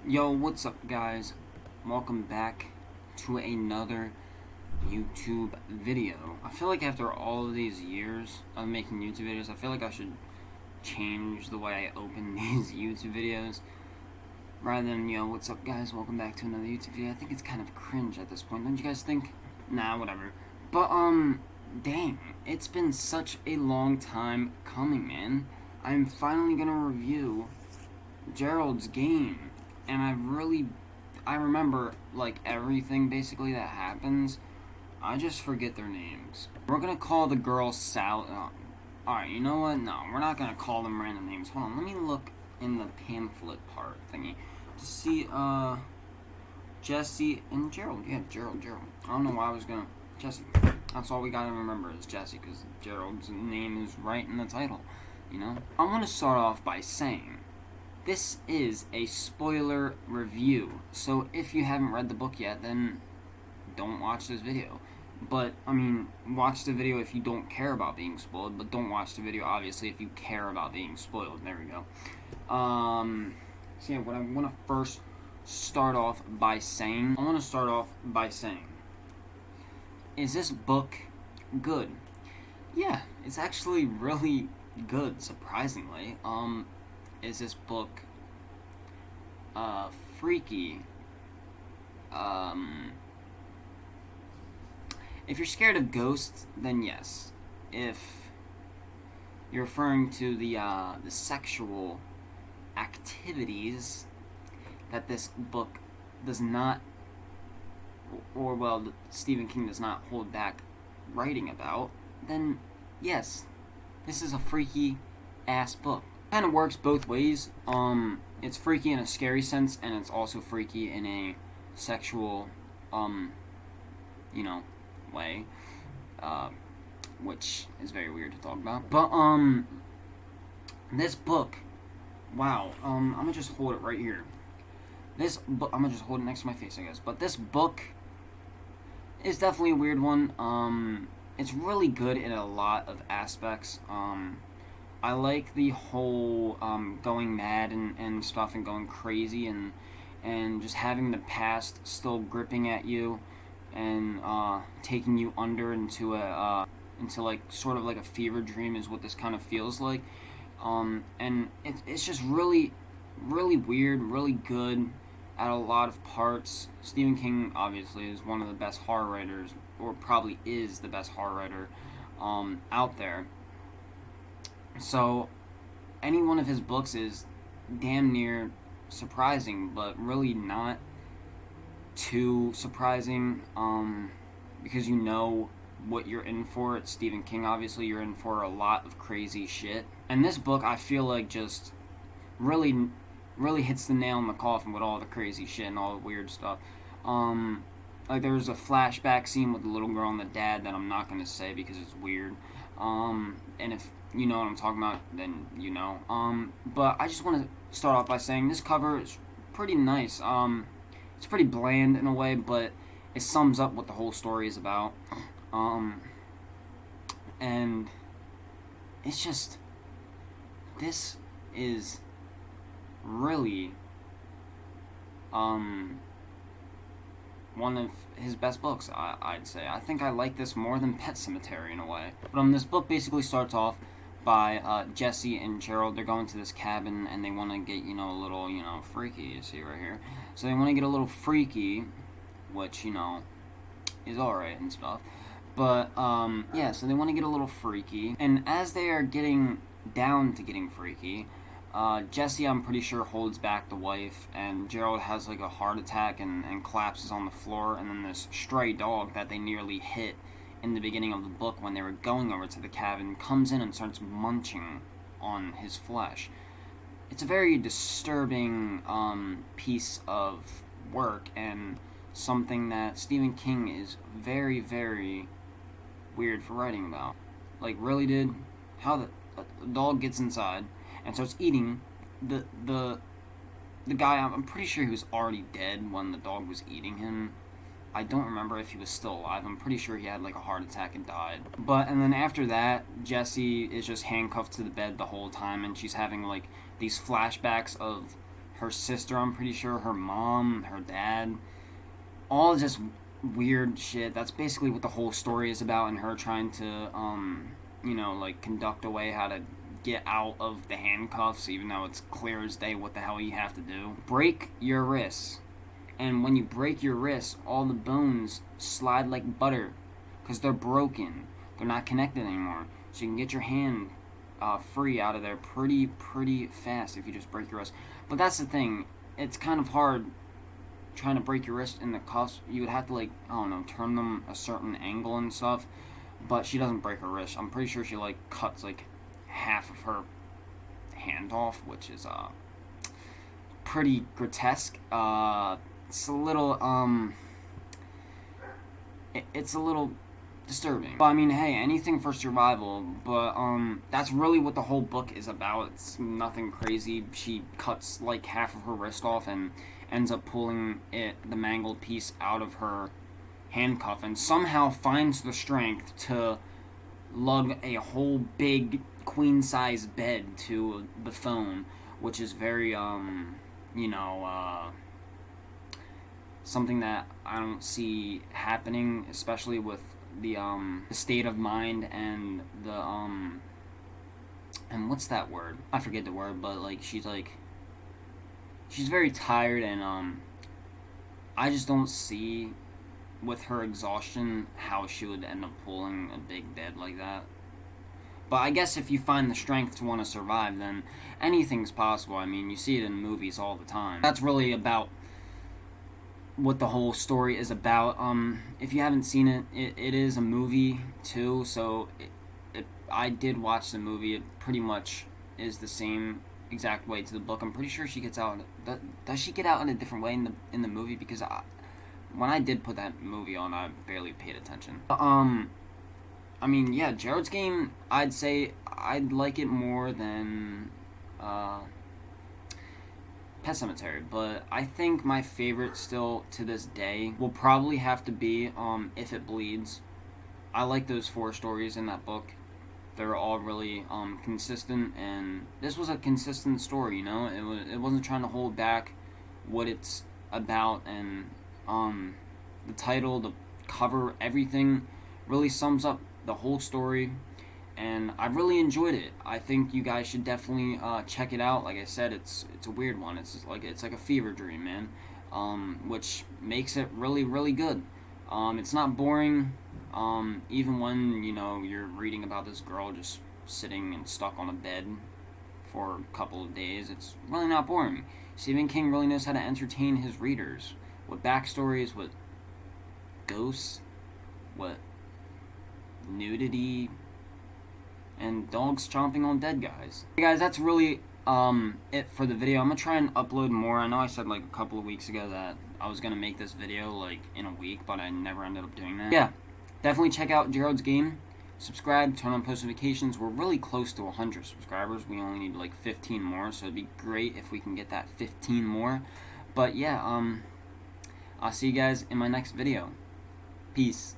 Yo, what's up, guys? Welcome back to another YouTube video. I feel like after all of these years of making YouTube videos, I feel like I should change the way I open these YouTube videos. Rather than, what's up, guys? Welcome back to another YouTube video. I think it's kind of cringe at this point, don't you guys think? Nah, whatever. But, dang, it's been such a long time coming, man. I'm finally gonna review Gerald's game. And I remember, like, everything basically that happens. I just forget their names. We're gonna call the girl Sal. Alright, you know what? No, we're not gonna call them random names. Hold on, let me look in the pamphlet part thingy to see, Jesse and Gerald. Yeah, Gerald. I don't know why I was gonna. Jesse. That's all we gotta remember is Jesse, because Gerald's name is right in the title, you know? I want to start off by saying, this is a spoiler review, so if you haven't read the book yet, then don't watch this video. But, I mean, watch the video if you don't care about being spoiled, but don't watch the video, obviously, if you care about being spoiled. There we go. So yeah, what I want to first start off by saying, is this book good? Yeah, it's actually really good, surprisingly. Is this book freaky? If you're scared of ghosts, then yes. If you're referring to the sexual activities that this book does not, or well, Stephen King does not hold back writing about, then yes, this is a freaky ass book. Kind of works both ways. It's freaky in a scary sense, and it's also freaky in a sexual, way, which is very weird to talk about. But, this book, wow, I'm gonna just hold it right here. This book, I'm gonna just hold it next to my face, I guess. But this book is definitely a weird one. It's really good in a lot of aspects. I like the whole going mad and stuff and going crazy and just having the past still gripping at you and taking you under into like sort of like a fever dream is what this kind of feels like. And it's just really weird, really good at a lot of parts. Stephen King obviously is one of the best horror writers, or probably is the best horror writer out there. So, any one of his books is damn near surprising, but really not too surprising, because you know what you're in for. It's Stephen King, obviously. You're in for a lot of crazy shit. And this book, I feel like, just really hits the nail in the coffin with all the crazy shit and all the weird stuff. Like, there was a flashback scene with the little girl and the dad that I'm not going to say because it's weird. And if you know what I'm talking about, then you know. But I just want to start off by saying this cover is pretty nice. It's pretty bland in a way, but it sums up what the whole story is about. And it's just, this is really one of his best books, I'd say. I think I like this more than Pet Sematary in a way. But this book basically starts off by Jesse and Gerald. They're going to this cabin and they want to get, a little, freaky, you see right here. So they want to get a little freaky, which, is alright and stuff. But, yeah, so they want to get a little freaky. And as they are getting down to getting freaky, Jesse, I'm pretty sure, holds back the wife, and Gerald has like a heart attack and collapses on the floor, and then this stray dog that they nearly hit in the beginning of the book when they were going over to the cabin comes in and starts munching on his flesh. It's a very disturbing piece of work, and something that Stephen King is very, very weird for writing about. Like, really, dude? How the dog gets inside and starts eating the guy. I'm pretty sure he was already dead when the dog was eating him. I don't remember if he was still alive. I'm pretty sure he had like a heart attack and died. And then after that, Jessie is just handcuffed to the bed the whole time, and she's having like these flashbacks of her sister, I'm pretty sure, her mom, her dad, all just weird shit. That's basically what the whole story is about, and her trying to, you know, like, conduct a way how to get out of the handcuffs, even though it's clear as day what the hell you have to do. Break your wrists. And when you break your wrists, all the bones slide like butter because they're broken. They're not connected anymore. So you can get your hand free out of there pretty fast if you just break your wrist. But that's the thing. It's kind of hard trying to break your wrist in the cuffs. You would have to, like, I don't know, turn them a certain angle and stuff. But she doesn't break her wrist. I'm pretty sure she, like, cuts, like, half of her hand off, which is pretty grotesque. It's a little it's a little disturbing. But I mean, hey, anything for survival. But that's really what the whole book is about. It's nothing crazy. She cuts like half of her wrist off and ends up pulling the mangled piece out of her handcuff, and somehow finds the strength to lug a whole big queen-size bed to the phone, which is very you know, something that I don't see happening, especially with the state of mind and the and what's that word? I forget the word, but like she's very tired, and I just don't see with her exhaustion how she would end up pulling a big bed like that. But I guess if you find the strength to want to survive, then anything's possible. I mean, you see it in movies all the time. That's really about what the whole story is about. If you haven't seen it, it is a movie too, so I did watch the movie. It pretty much is the same exact way to the book. I'm pretty sure she gets out. Does she get out in a different way in the movie? Because when I did put that movie on, I barely paid attention. I mean, yeah, Gerald's Game, I'd say I'd like it more than Pet Sematary, but I think my favorite still to this day will probably have to be If It Bleeds. I like those 4 stories in that book. They're all really consistent, and this was a consistent story, you know? It wasn't trying to hold back what it's about, and the title, the cover, everything really sums up the whole story, and I really enjoyed it. I think you guys should definitely check it out. Like I said, it's a weird one. It's like a fever dream, man, which makes it really good. It's not boring, even when, you know, you're reading about this girl just sitting and stuck on a bed for a couple of days. It's really not boring. Stephen King really knows how to entertain his readers with backstories, with ghosts, with nudity, and dogs chomping on dead guys. Hey guys, that's really it for the video. I'm gonna try and upload more. I know I said like a couple of weeks ago that I was gonna make this video like in a week, but I never ended up doing that. Yeah, definitely check out Gerald's Game. Subscribe, turn on post notifications. We're really close to 100 subscribers. We only need like 15 more, so it'd be great if we can get that 15 more. But yeah, I'll see you guys in my next video. Peace.